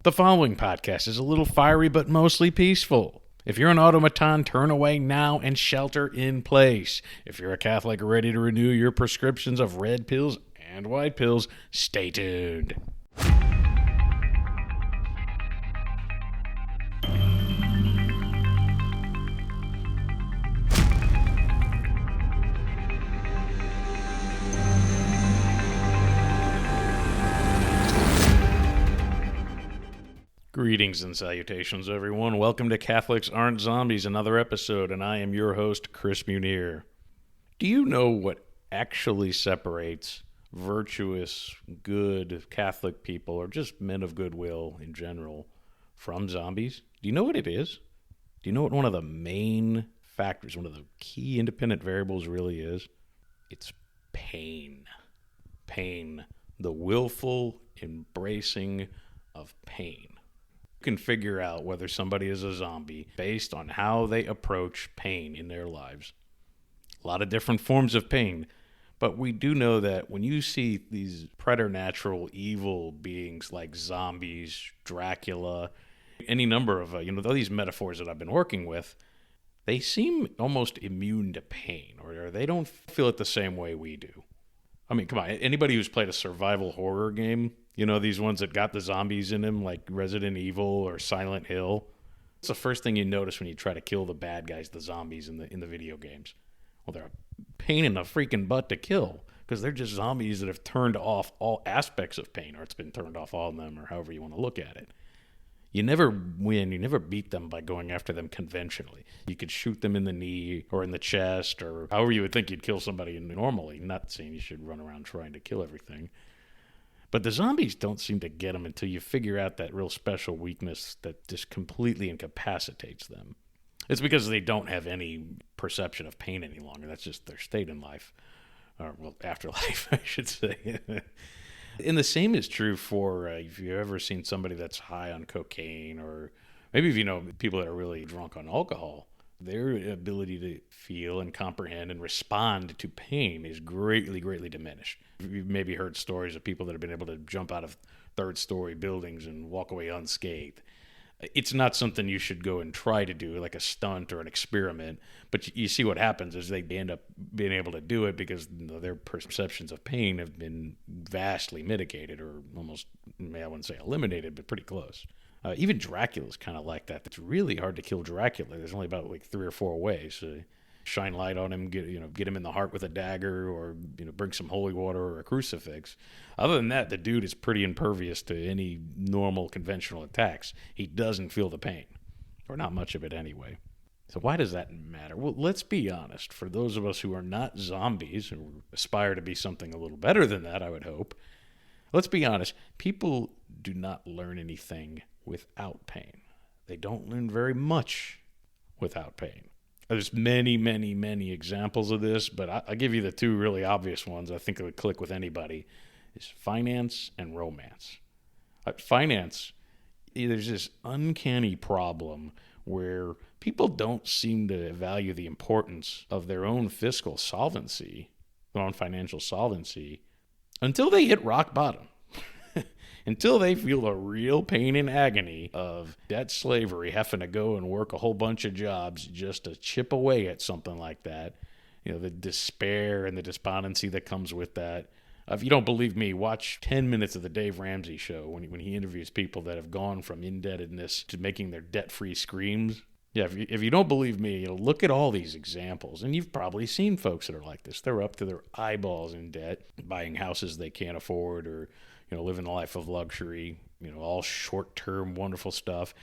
The following podcast is a little fiery but mostly peaceful. If you're an automaton, turn away now and shelter in place. If you're a Catholic ready to renew your prescriptions of red pills and white pills, stay tuned. Greetings and salutations, everyone. Welcome to Catholics Aren't Zombies, another episode, and I am your host, Chris Munir. Do you know what actually separates virtuous, good Catholic people, or just men of goodwill in general, from zombies? Do you know what it is? Do you know what one of the main factors, one of the key independent variables really is? It's pain. Pain. The willful embracing of pain. You can figure out whether somebody is a zombie based on how they approach pain in their lives. A lot of different forms of pain, but we do know that when you see these preternatural evil beings like zombies, Dracula, any number of, all these metaphors that I've been working with, they seem almost immune to pain, or they don't feel it the same way we do. I mean, come on, anybody who's played a survival horror game, these ones that got the zombies in them, like Resident Evil or Silent Hill. It's the first thing you notice when you try to kill the bad guys, the zombies in the video games. Well, they're a pain in the freaking butt to kill because they're just zombies that have turned off all aspects of pain, or it's been turned off on them, or however you want to look at it. You never win, you never beat them by going after them conventionally. You could shoot them in the knee or in the chest or however you would think you'd kill somebody normally. Not saying you should run around trying to kill everything. But the zombies don't seem to get them until you figure out that real special weakness that just completely incapacitates them. It's because they don't have any perception of pain any longer. That's just their state in life. Or, afterlife, I should say. And the same is true for if you've ever seen somebody that's high on cocaine, or maybe if you know people that are really drunk on alcohol, their ability to feel and comprehend and respond to pain is greatly, greatly diminished. You've maybe heard stories of people that have been able to jump out of third-story buildings and walk away unscathed. It's not something you should go and try to do, like a stunt or an experiment, but you see what happens is they end up being able to do it because their perceptions of pain have been vastly mitigated, or almost, I wouldn't say eliminated, but pretty close. Even Dracula's kind of like that. It's really hard to kill Dracula. There's only about 3 or 4 ways. Shine light on him, get him in the heart with a dagger, or bring some holy water or a crucifix. Other than that, the dude is pretty impervious to any normal conventional attacks. He doesn't feel the pain, or not much of it anyway. So why does that matter? Well, let's be honest. For those of us who are not zombies, or aspire to be something a little better than that, I would hope, let's be honest. People do not learn anything without pain. They don't learn very much without pain. There's many, many, many examples of this, but I'll give you the 2 really obvious ones I think it would click with anybody, is finance and romance. Finance, there's this uncanny problem where people don't seem to value the importance of their own fiscal solvency, their own financial solvency, until they hit rock bottom. Until they feel the real pain and agony of debt slavery, having to go and work a whole bunch of jobs just to chip away at something like that. The despair and the despondency that comes with that. If you don't believe me, watch 10 minutes of the Dave Ramsey show when he interviews people that have gone from indebtedness to making their debt-free screams. Yeah, if you don't believe me, look at all these examples. And you've probably seen folks that are like this. They're up to their eyeballs in debt, buying houses they can't afford, or living a life of luxury, all short-term wonderful stuff.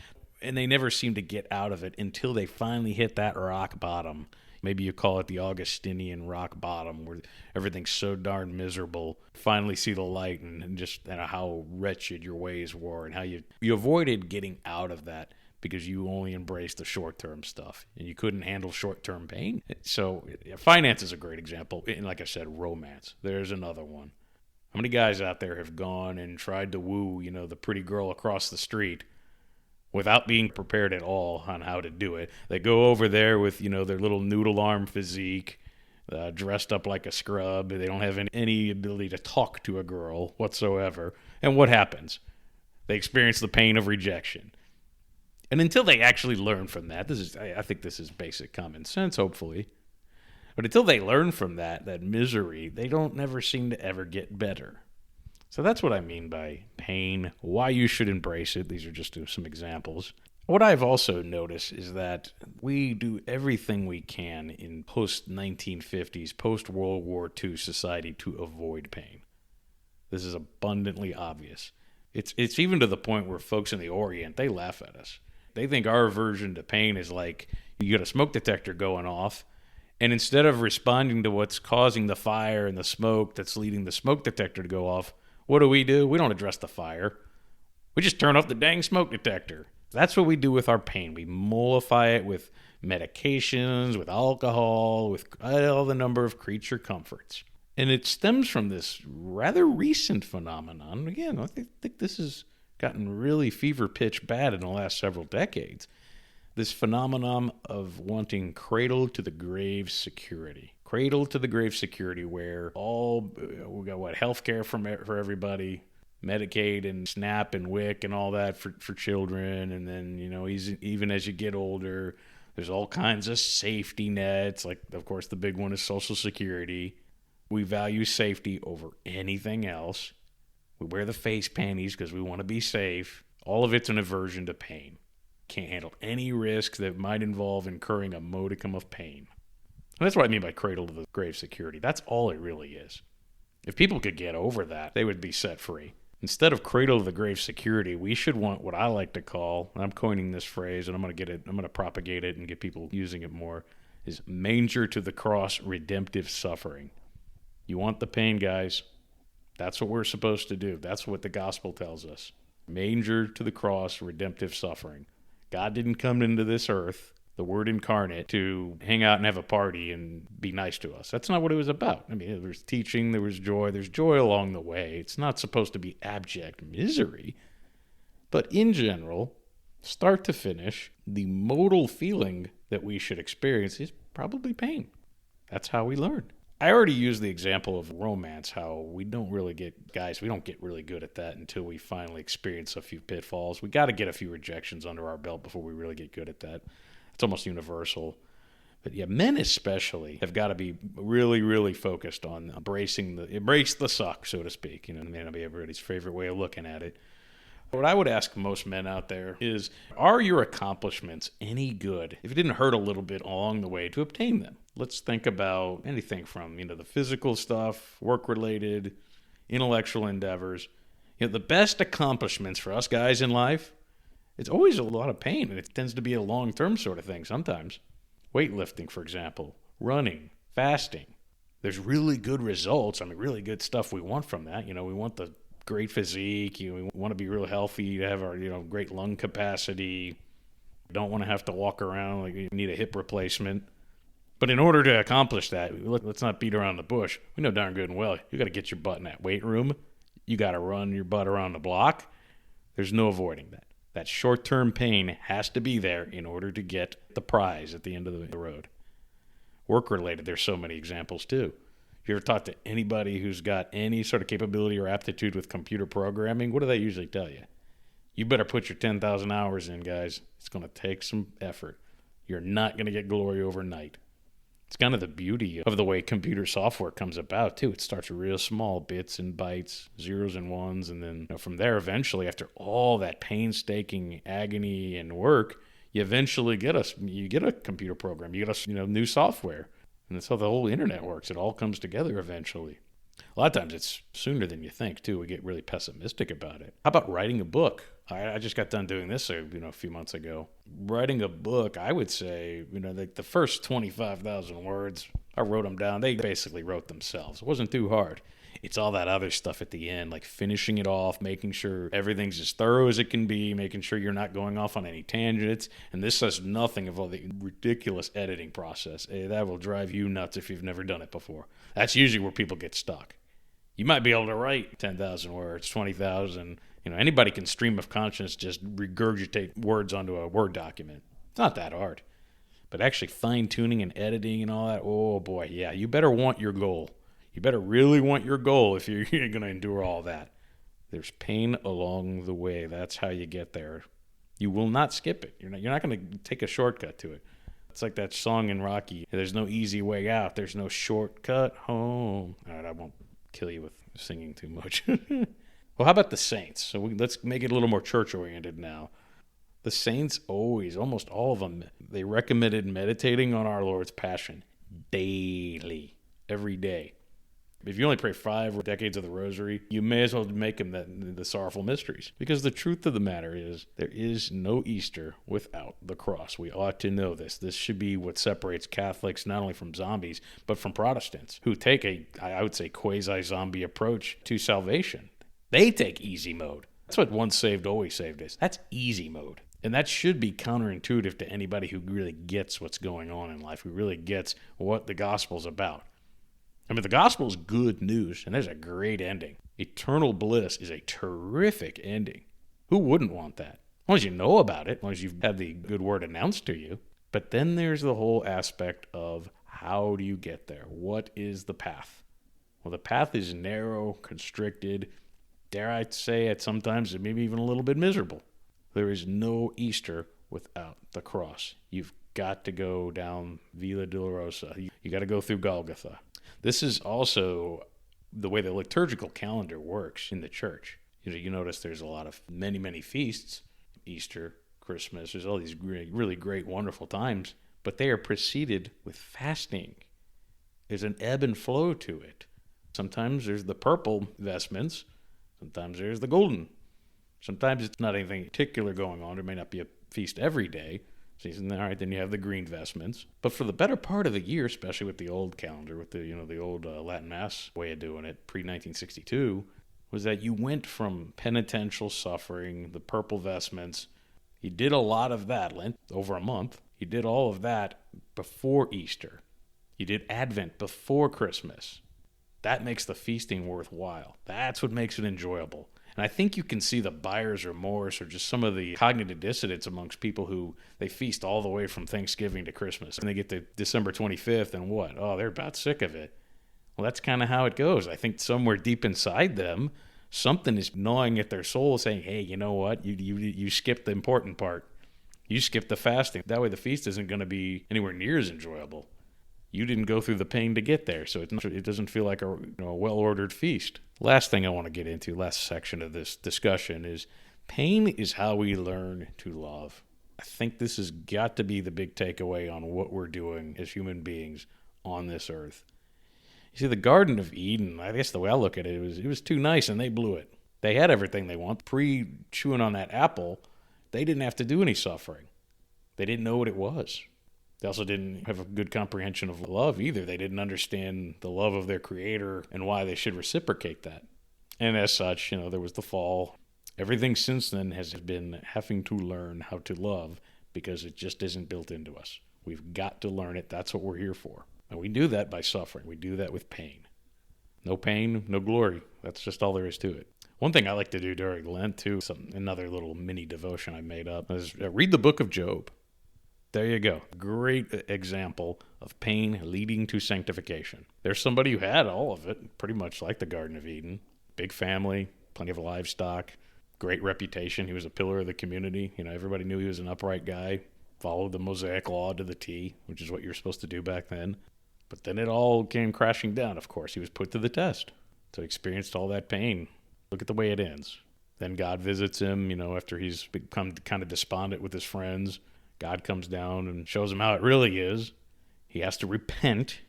And they never seem to get out of it until they finally hit that rock bottom. Maybe you call it the Augustinian rock bottom, where everything's so darn miserable. Finally see the light and just how wretched your ways were, and how you avoided getting out of that because you only embraced the short-term stuff and you couldn't handle short-term pain. So finance is a great example. And like I said, romance. There's another one. How many guys out there have gone and tried to woo, the pretty girl across the street without being prepared at all on how to do it? They go over there with, their little noodle arm physique, dressed up like a scrub. They don't have any ability to talk to a girl whatsoever. And what happens? They experience the pain of rejection. And until they actually learn from that, I think this is basic common sense, hopefully. But until they learn from that misery, they don't never seem to ever get better. So that's what I mean by pain, why you should embrace it. These are just some examples. What I've also noticed is that we do everything we can in post-1950s, post-World War II society to avoid pain. This is abundantly obvious. It's even to the point where folks in the Orient, they laugh at us. They think our aversion to pain is like you got a smoke detector going off, and instead of responding to what's causing the fire and the smoke that's leading the smoke detector to go off, what do? We don't address the fire. We just turn off the dang smoke detector. That's what we do with our pain. We mollify it with medications, with alcohol, with all the number of creature comforts. And it stems from this rather recent phenomenon. Again, I think this has gotten really fever pitch bad in the last several decades. This phenomenon of wanting cradle to the grave security. Cradle to the grave security, where we got healthcare for everybody, Medicaid and SNAP and WIC and all that for children. And then, even as you get older, there's all kinds of safety nets. Like, of course, the big one is Social Security. We value safety over anything else. We wear the face panties because we want to be safe. All of it's an aversion to pain. Can't handle any risk that might involve incurring a modicum of pain. And that's what I mean by cradle to the grave security. That's all it really is. If people could get over that, they would be set free. Instead of cradle to the grave security, we should want what I like to call, and I'm coining this phrase, and I'm going to propagate it and get people using it more, is manger to the cross redemptive suffering. You want the pain, guys. That's what we're supposed to do. That's what the gospel tells us. Manger to the cross redemptive suffering. God didn't come into this earth, the Word incarnate, to hang out and have a party and be nice to us. That's not what it was about. I mean, there was teaching, there was joy. There's joy along the way. It's not supposed to be abject misery. But in general, start to finish, the modal feeling that we should experience is probably pain. That's how we learn. I already used the example of romance, how we don't get really good at that until we finally experience a few pitfalls. We got to get a few rejections under our belt before we really get good at that. It's almost universal. But yeah, men especially have got to be really, really focused on embrace the suck, so to speak. It may not be everybody's favorite way of looking at it. What I would ask most men out there is, are your accomplishments any good if it didn't hurt a little bit along the way to obtain them? Let's think about anything from, the physical stuff, work-related, intellectual endeavors. The best accomplishments for us guys in life, it's always a lot of pain, and it tends to be a long-term sort of thing sometimes. Weightlifting, for example, running, fasting. There's really good results. Really good stuff we want from that. We want the great physique. We want to be real healthy, to have our, great lung capacity. We don't want to have to walk around like you need a hip replacement. But in order to accomplish that, let's not beat around the bush. We know darn good and well, you got to get your butt in that weight room. You got to run your butt around the block. There's no avoiding that. That short-term pain has to be there in order to get the prize at the end of the road. Work-related, there's so many examples too. If you ever talk to anybody who's got any sort of capability or aptitude with computer programming, what do they usually tell you? You better put your 10,000 hours in, guys. It's going to take some effort. You're not going to get glory overnight. It's kind of the beauty of the way computer software comes about, too. It starts real small, bits and bytes, zeros and ones, and then from there, eventually, after all that painstaking agony and work, you get a computer program. You get new software. And that's how the whole internet works. It all comes together eventually. A lot of times it's sooner than you think, too. We get really pessimistic about it. How about writing a book? I just got done doing this a few months ago. Writing a book, I would say, the first 25,000 words, I wrote them down. They basically wrote themselves. It wasn't too hard. It's all that other stuff at the end, like finishing it off, making sure everything's as thorough as it can be, making sure you're not going off on any tangents. And this says nothing of all the ridiculous editing process. That will drive you nuts if you've never done it before. That's usually where people get stuck. You might be able to write 10,000 words, 20,000. Anybody can stream of conscience just regurgitate words onto a Word document. It's not that hard. But actually fine-tuning and editing and all that, oh boy, yeah, you better want your goal. You better really want your goal if you're going to endure all that. There's pain along the way. That's how you get there. You will not skip it. You're not going to take a shortcut to it. It's like that song in Rocky. There's no easy way out. There's no shortcut home. All right, I won't kill you with singing too much. Well, how about the saints? So let's make it a little more church-oriented now. The saints always, almost all of them, they recommended meditating on our Lord's passion daily, every day. If you only pray 5 decades of the rosary, you may as well make them the sorrowful mysteries. Because the truth of the matter is, there is no Easter without the cross. We ought to know this. This should be what separates Catholics not only from zombies, but from Protestants, who take I would say, quasi-zombie approach to salvation. They take easy mode. That's what once saved, always saved is. That's easy mode. And that should be counterintuitive to anybody who really gets what's going on in life, who really gets what the gospel's about. I mean, the gospel is good news, and there's a great ending. Eternal bliss is a terrific ending. Who wouldn't want that? As long as you know about it, as long as you've had the good word announced to you. But then there's the whole aspect of how do you get there? What is the path? Well, the path is narrow, constricted, dare I say at sometimes maybe even a little bit miserable. There is no Easter without the cross. You've got to go down Via Dolorosa. You got to go through Golgotha. This is also the way the liturgical calendar works in the church. You notice there's a lot of many feasts, Easter, Christmas. There's all these really great, wonderful times, but they are preceded with fasting. There's an ebb and flow to it. Sometimes there's the purple vestments. Sometimes there's the golden. Sometimes it's not anything particular going on. There may not be a feast every day. Season, all right, then you have the green vestments. But for the better part of the year, especially with the old calendar, with the old Latin Mass way of doing it, pre-1962, was that you went from penitential suffering, the purple vestments. You did a lot of that, Lent, over a month. You did all of that before Easter. You did Advent before Christmas. That makes the feasting worthwhile. That's what makes it enjoyable. And I think you can see the buyer's remorse or just some of the cognitive dissonance amongst people who they feast all the way from Thanksgiving to Christmas. And they get to December 25th and what? Oh, they're about sick of it. Well, that's kind of how it goes. I think somewhere deep inside them, something is gnawing at their soul saying, hey, you know what? You skipped the important part. You skipped the fasting. That way the feast isn't going to be anywhere near as enjoyable. You didn't go through the pain to get there, so it doesn't feel like a well-ordered feast. Last thing I want to get into, last section of this discussion, is pain is how we learn to love. I think this has got to be the big takeaway on what we're doing as human beings on this earth. You see, the Garden of Eden, I guess the way I look at it was too nice and they blew it. They had everything they want. Pre-chewing on that apple, they didn't have to do any suffering. They didn't know what it was. They also didn't have a good comprehension of love either. They didn't understand the love of their Creator and why they should reciprocate that. And as such, there was the fall. Everything since then has been having to learn how to love because it just isn't built into us. We've got to learn it. That's what we're here for. And we do that by suffering. We do that with pain. No pain, no glory. That's just all there is to it. One thing I like to do during Lent, too, another little mini devotion I made up, is read the book of Job. There you go. Great example of pain leading to sanctification. There's somebody who had all of it, pretty much like the Garden of Eden. Big family, plenty of livestock, great reputation. He was a pillar of the community. Everybody knew he was an upright guy, followed the Mosaic law to the T, which is what you're supposed to do back then. But then it all came crashing down, of course. He was put to the test. So he experienced all that pain. Look at the way it ends. Then God visits him, after he's become kind of despondent with his friends. God comes down and shows him how it really is. He has to repent.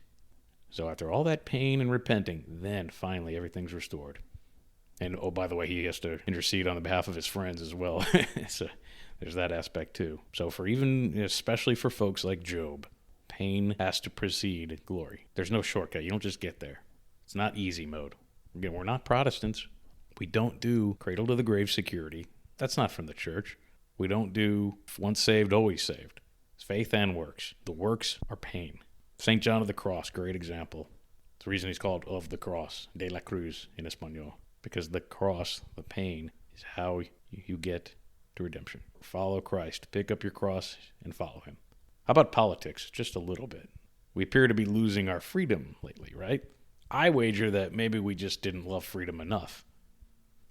So after all that pain and repenting, then finally everything's restored. And, oh, by the way, he has to intercede on the behalf of his friends as well. So there's that aspect too. So especially for folks like Job, pain has to precede glory. There's no shortcut. You don't just get there. It's not easy mode. Again, we're not Protestants. We don't do cradle to the grave security. That's not from the church. We don't do once saved, always saved. It's faith and works. The works are pain. St. John of the Cross, great example. It's the reason he's called of the cross, de la cruz in Espanol, because the cross, the pain, is how you get to redemption. Follow Christ. Pick up your cross and follow him. How about politics? Just a little bit. We appear to be losing our freedom lately, right? I wager that maybe we just didn't love freedom enough.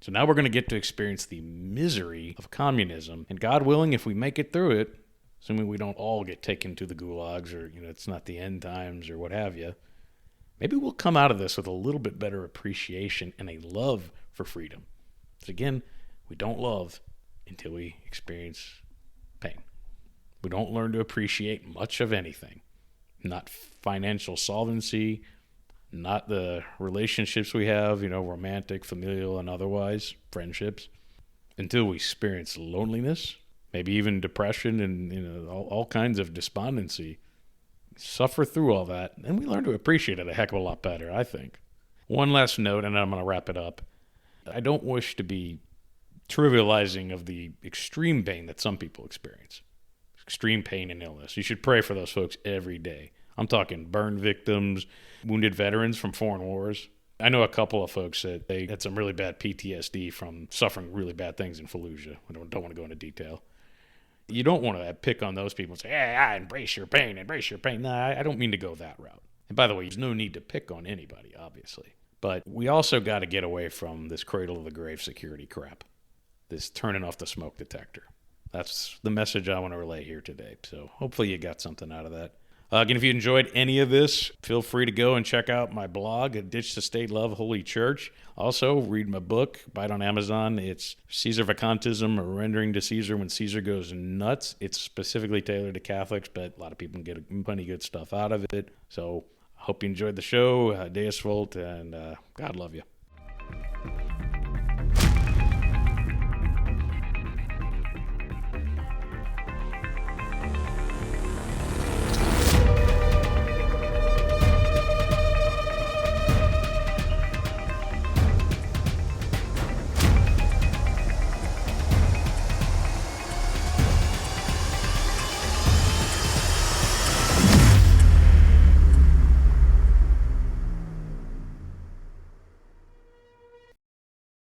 So now we're going to get to experience the misery of communism. And God willing, if we make it through it, assuming we don't all get taken to the gulags or, it's not the end times or what have you, maybe we'll come out of this with a little bit better appreciation and a love for freedom. Because again, we don't love until we experience pain. We don't learn to appreciate much of anything. Not financial solvency, not the relationships we have, romantic, familial, and otherwise, friendships, until we experience loneliness, maybe even depression and, all kinds of despondency. Suffer through all that, and we learn to appreciate it a heck of a lot better, I think. One last note, and then I'm going to wrap it up. I don't wish to be trivializing of the extreme pain that some people experience. Extreme pain and illness. You should pray for those folks every day. I'm talking burn victims, wounded veterans from foreign wars. I know a couple of folks that they had some really bad PTSD from suffering really bad things in Fallujah. I don't want to go into detail. You don't want to pick on those people and say, hey, embrace your pain, embrace your pain. Nah, I don't mean to go that route. And by the way, there's no need to pick on anybody, obviously. But we also got to get away from this cradle of the grave security crap, this turning off the smoke detector. That's the message I want to relay here today. So hopefully you got something out of that. Again, if you enjoyed any of this, feel free to go and check out my blog at Ditch the State Love Holy Church. Also, read my book, buy it on Amazon. It's Caesar Vacantism, or Rendering to Caesar When Caesar Goes Nuts. It's specifically tailored to Catholics, but a lot of people can get plenty of good stuff out of it. So I hope you enjoyed the show. Deus Volt, and God love you.